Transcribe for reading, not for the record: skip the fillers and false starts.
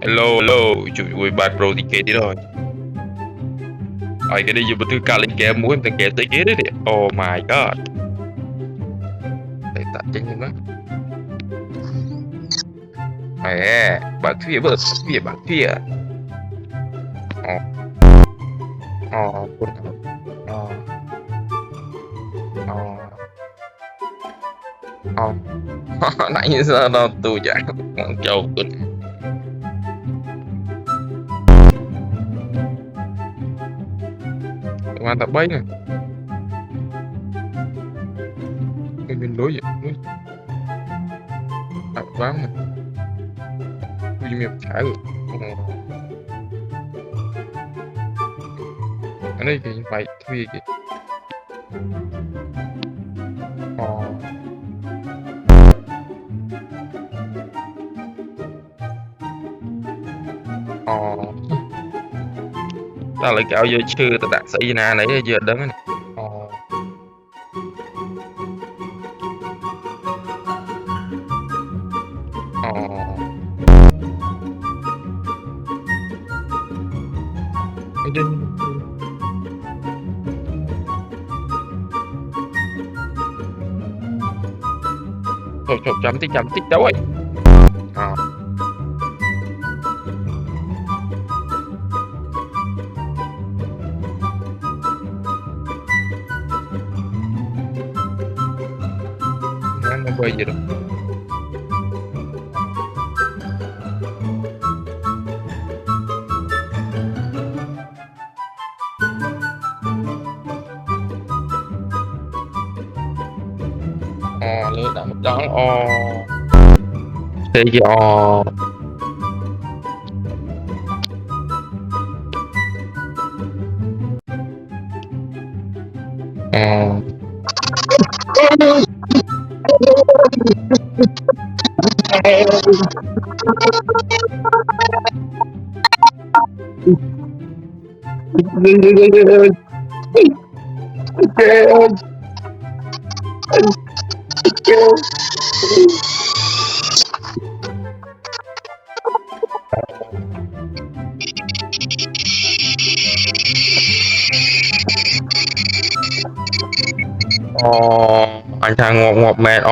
Hello, chụp vui bad pro thì kể đi rồi. Cái này vừa thứ cả lên game muốn thằng kể tới kế đấy đi. Oh my god. Để tắt chân như đó. Bạc phía. Pun. Oh, nãy giờ nó tụi chẳng con trâu pun. Mà tập bay nè. Mình đối vậy. Tập bám nè. Vì miệng trả được. Ở đây thì phải thuê kìa. Ta lại kéo vô chưa ta đặt xảy na nãy giờ đứng này. Thôi chấm tích đấu ấy. Nó bơi gì đâu. Lửa đã một đó. Thế gì anh thằng ngọt mệt